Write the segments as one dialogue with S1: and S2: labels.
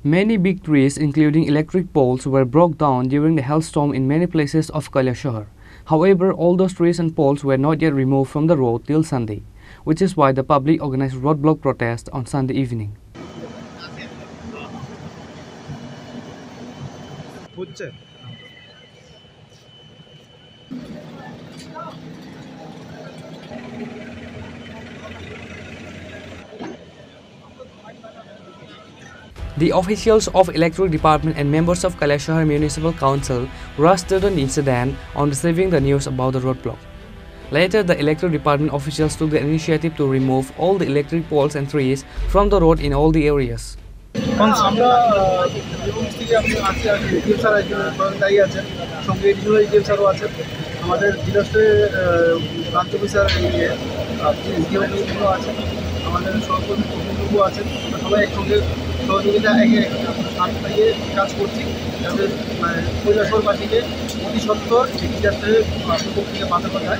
S1: Many big trees, including electric poles, were brought down during the hailstorm in many places of Kailasahar. However, all those trees and poles were not yet removed from the road till Sunday, which is why the public organized roadblock protest on Sunday evening. The officials of Electric Department and members of Kailasahar Municipal Council rushed to the incident on receiving the news about the roadblock. Later, the Electric Department officials took the initiative to remove all the electric poles and trees from the road in all the areas.
S2: সহযোগিতা হাত লাগিয়ে কাজ করছি যাতে কৈলাসহরবাসীকে অতি সত্বর ডিজাস্টারের প্রকোপ থেকে বাঁচানো যায়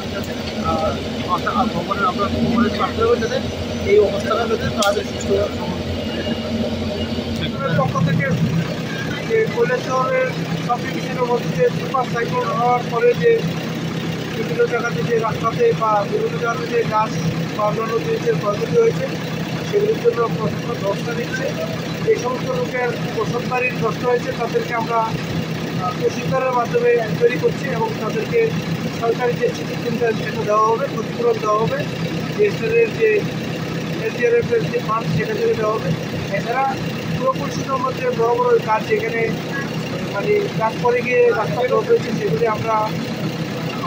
S2: ভগবানের আমরা ভগবানের প্রার্থনা করি যাতে এই অবস্থাটা যাতে তাদের সুস্থ পক্ষ থেকে যে কৈলাসহরের সব বিভিন্ন মধ্যে সুপার সাইক্লোন হওয়ার পরে যে বিভিন্ন জায়গাতে যে রাস্তাতে বা বিভিন্ন জায়গাতে যে গাছ বা অন্যান্য জিনিসের ক্ষয়ক্ষতি হয়েছে সেগুলির জন্য প্রশাসন ব্যবস্থা নিচ্ছে। এই সমস্ত লোকের বসত বাড়ির নষ্ট হয়েছে তাদেরকে আমরা প্রশিক্ষণের মাধ্যমে এনকোয়ারি করছি এবং তাদেরকে সরকারি যে চিকিৎসা সেটা দেওয়া হবে, ক্ষতিপূরণ দেওয়া হবে, ডিএসএলের যে এসডিআরএফের যে ফান্ড সেটা থেকে দেওয়া হবে। এছাড়া পুরো পরিষদের মধ্যে বড় বড় কাজ যেখানে মানে কাজ করে গিয়ে রাস্তা ব্লক হয়েছে সেগুলি আমরা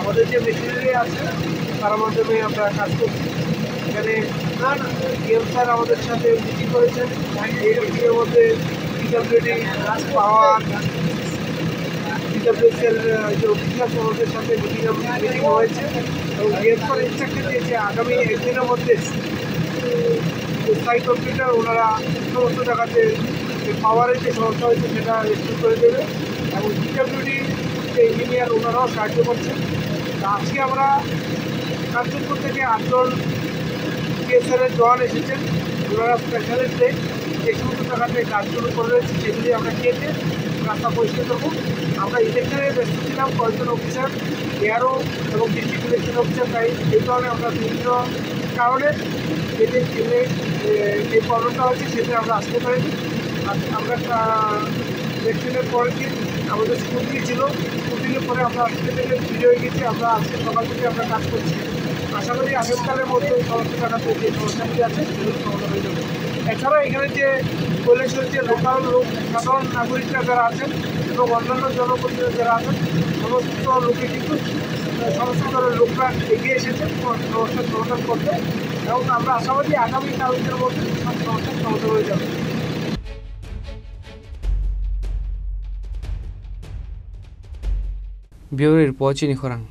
S2: আমাদের যে মেশিনারি আছে তার মাধ্যমে আমরা কাজ করছি। এখানে ডিএম স্যার আমাদের সাথে মিটিং করেছেন, এই মিটিংয়ের মধ্যে পিডব্লিউডি পাওয়ার পিডব্লিউসিএল যে অফিসার আমাদের সাথে মিটিং হয়েছে এবং ডিএম স্যার ইনস্ট্রাকশন দিয়েছে আগামী একদিনের মধ্যে স্থায়ী কম্পিউটার ওনারা সমস্ত জায়গাতে যে পাওয়ারের যে সমস্যা হয়েছে সেটা রেস্টোর করে দেবে এবং পিডব্লিউডি যে ইঞ্জিনিয়ার ওনারাও সাহায্য করছেন। আজকে আমরা কাঞ্চনপুর থেকে 8 জন ডিএসএলের জওয়ান এসেছেন, ওনারা স্পেশালিস্টে যে সমস্ত জায়গাতে কাজগুলো করে রয়েছে সেগুলি আমরা কেটে রাস্তা পরিষ্কার করবো। আমরা ইলেকশনে ব্যস্ত ছিলাম কয়েকজন অফিসার এআরও এবং ডিস্ট্রিক্ট ইলেকশন অফিসার, তাই এই কারণে আমরা বিভিন্ন কারণে যেতে এই প্রবলেমটা হচ্ছে সেটা আমরা আসতে পারিনি। আমরা ইলেকশনের পরের দিন আমাদের স্কুটি ছিল, স্কুটির পরে আমরা আজকে থেকে ফিরে হয়ে গেছি। আমরা আজকে সকাল থেকে আমরা কাজ করছি, আশা করি আগামীকালের মধ্যে সমস্ত জায়গাতে যে সমস্যাগুলি আছে সেগুলো সমাধান হয়ে যাবে। এছাড়া এখানে যে কৈলাসহরের যে লোকাল লোক সাধারণ নাগরিকরা যারা আছেন এবং অন্যান্য জনপ্রতিনিধি যারা আছেন সমস্ত লোকে কিন্তু সমস্ত দলের লোকরা এগিয়ে এসেছেন সমস্যার সমাধান করতে এবং আমরা আশাবাদী আগামী কালকের মধ্যে সব সমস্যার সমাধান হয়ে যাবে।
S1: Bureau Report Chini Khorang.